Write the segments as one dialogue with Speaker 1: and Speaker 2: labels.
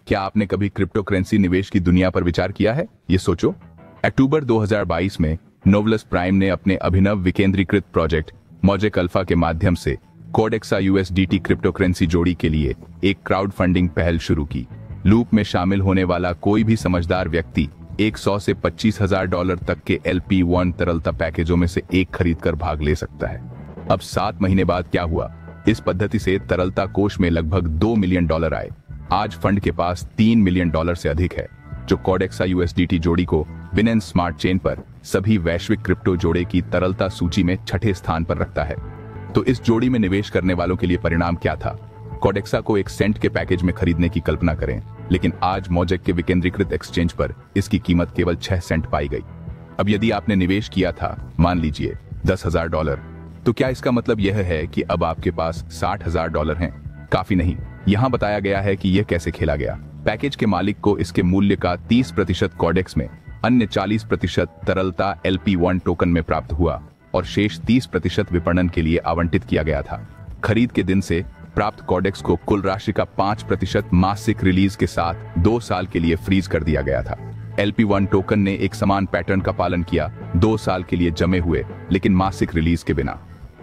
Speaker 1: क्या आपने कभी क्रिप्टो करेंसी निवेश की दुनिया पर विचार किया है? ये सोचो। अक्टूबर 2022 में नोवलस प्राइम ने अपने अभिनव विकेंद्रीकृत प्रोजेक्ट मॉजेक अल्फा के माध्यम से कोडेक्सा यूएसडीटी क्रिप्टो करेंसी जोड़ी के लिए एक क्राउड फंडिंग पहल शुरू की। लूप में शामिल होने वाला कोई भी समझदार व्यक्ति $100 से $25,000 तक के LP1 तरलता पैकेजों में से एक खरीद कर भाग ले सकता है। अब 7 महीने बाद क्या हुआ? इस पद्धति से तरलता कोष में लगभग $2 मिलियन आए। आज फंड के पास $3 मिलियन से अधिक है, जो कोडेक्सा यूएसडीटी जोड़ी को बिनेंस स्मार्ट चेन पर सभी वैश्विक क्रिप्टो जोड़े की तरलता सूची में 6ठे स्थान पर रखता है। तो इस जोड़ी में निवेश करने वालों के लिए परिणाम क्या था? कोडेक्सा को 1 सेंट के पैकेज में खरीदने की कल्पना करें, लेकिन आज मॉजेक के विकेंद्रीकृत एक्सचेंज पर इसकी कीमत केवल 6 सेंट पाई गई। अब यदि आपने निवेश किया था, मान लीजिए $10,000, तो क्या इसका मतलब यह है कि अब आपके पास $60,000 हैं? काफी नहीं। यहाँ बताया गया है कि यह कैसे खेला गया। पैकेज के मालिक को इसके मूल्य का 30% कोडेक्स में, अन्य 40% तरलता LP1 टोकन में प्राप्त हुआ और शेष 30% विपणन के लिए आवंटित किया गया था। खरीद के दिन से प्राप्त कोडेक्स को कुल राशि का 5% मासिक रिलीज के साथ 2 साल के लिए फ्रीज कर दिया गया था। LP1 टोकन ने एक समान पैटर्न का पालन किया, 2 साल के लिए जमे हुए, लेकिन मासिक रिलीज के बिना।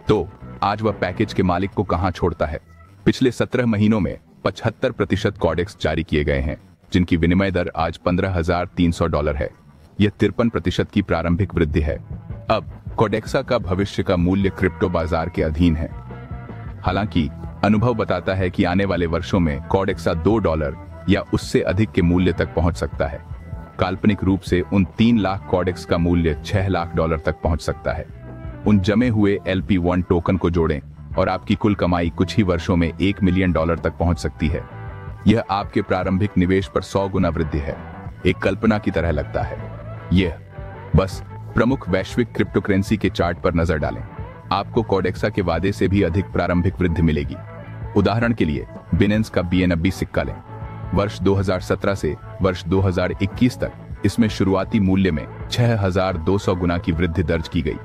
Speaker 1: तो आज वह पैकेज के मालिक को कहां छोड़ता है? पिछले 17 महीनों में 75% कोडेक्स जारी किए गए हैं, जिनकी विनिमय दर आज $15,300 है। यह 53% की प्रारंभिक वृद्धि है। अब कोडेक्सा का भविष्य का मूल्य क्रिप्टो बाजार के अधीन है। हालांकि अनुभव बताता है कि आने वाले वर्षों में कोडेक्सा $2 या उससे अधिक के मूल्य तक पहुंच सकता है। काल्पनिक रूप से उन 3 लाख कोडेक्स का मूल्य $6 लाख तक पहुंच सकता है। उन जमे हुए LP1 टोकन को जोड़ें और आपकी कुल कमाई कुछ ही वर्षों में $1 मिलियन तक पहुंच सकती है। यह आपके प्रारंभिक निवेश पर 100 गुना वृद्धि है। एक कल्पना की तरह लगता है। यह बस प्रमुख वैश्विक क्रिप्टो करेंसी के चार्ट पर नजर डालें। आपको कोडेक्सा के वादे से भी अधिक प्रारंभिक वृद्धि मिलेगी। उदाहरण के लिए बिनेंस का BNB सिक्का लें। वर्ष 2017 से वर्ष 2021 तक इसमें शुरुआती मूल्य में 6,200 गुना की वृद्धि दर्ज की गई।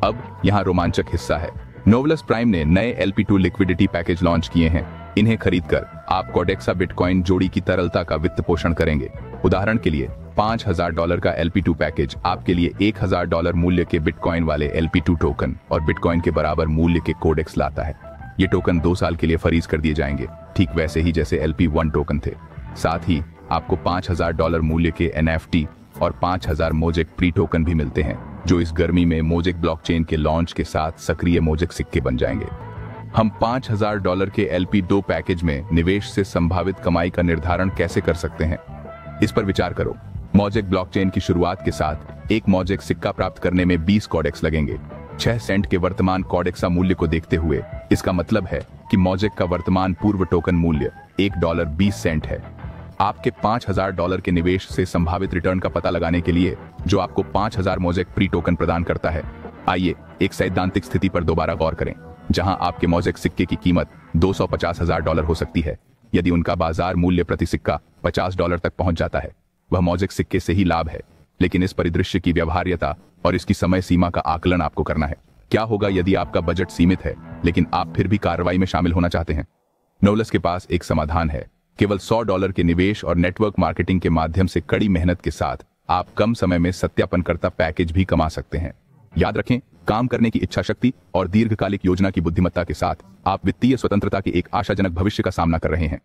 Speaker 1: अब यहाँ रोमांचक हिस्सा है। नोवलस प्राइम ने नए LP2 लिक्विडिटी पैकेज लॉन्च किए हैं। इन्हें खरीदकर आप कोडेक्सा बिटकॉइन जोड़ी की तरलता का वित्त पोषण करेंगे। उदाहरण के लिए $5,000 का LP2 पैकेज आपके लिए $1,000 मूल्य के बिटकॉइन वाले LP2 टोकन और बिटकॉइन के बराबर मूल्य के कोडेक्स लाता है। ये टोकन 2 साल के लिए फ्रीज कर दिए जाएंगे, ठीक वैसे ही जैसे LP1 टोकन थे। साथ ही आपको $5,000 मूल्य के NFT और 5,000 मोजेक प्री टोकन भी मिलते हैं, जो इस गर्मी में मोजेक ब्लॉकचेन के लॉन्च के साथ सक्रिय मोजेक सिक्के बन जाएंगे। हम $5,000 के LP2 पैकेज में निवेश से संभावित कमाई का निर्धारण कैसे कर सकते हैं? इस पर विचार करो। मोजेक ब्लॉकचेन की शुरुआत के साथ एक मोजेक सिक्का प्राप्त करने में 20 कोडेक्स लगेंगे। 6 सेंट के वर्तमान कोडेक्सा मूल्य को देखते हुए इसका मतलब है कि मोजेक का वर्तमान पूर्व टोकन मूल्य $1.20 है। आपके $5,000 के निवेश से संभावित रिटर्न का पता लगाने के लिए, जो आपको 5,000 मोजेक प्री टोकन प्रदान करता है, आइए एक सैद्धांतिक स्थिति पर दोबारा गौर करें, जहां आपके मोजेक सिक्के की कीमत $250,000 हो सकती है। यदि उनका बाजार मूल्य प्रति सिक्का $50 तक पहुंच जाता है, वह मोजेक सिक्के से ही लाभ है। लेकिन इस परिदृश्य की व्यवहार्यता और इसकी समय सीमा का आकलन आपको करना है। क्या होगा यदि आपका बजट सीमित है, लेकिन आप फिर भी कार्रवाई में शामिल होना चाहते हैं? नोवलस के पास एक समाधान है। केवल $100 के निवेश और नेटवर्क मार्केटिंग के माध्यम से कड़ी मेहनत के साथ आप कम समय में सत्यापनकर्ता पैकेज भी कमा सकते हैं। याद रखें, काम करने की इच्छा शक्ति और दीर्घकालिक योजना की बुद्धिमत्ता के साथ आप वित्तीय स्वतंत्रता के एक आशाजनक भविष्य का सामना कर रहे हैं।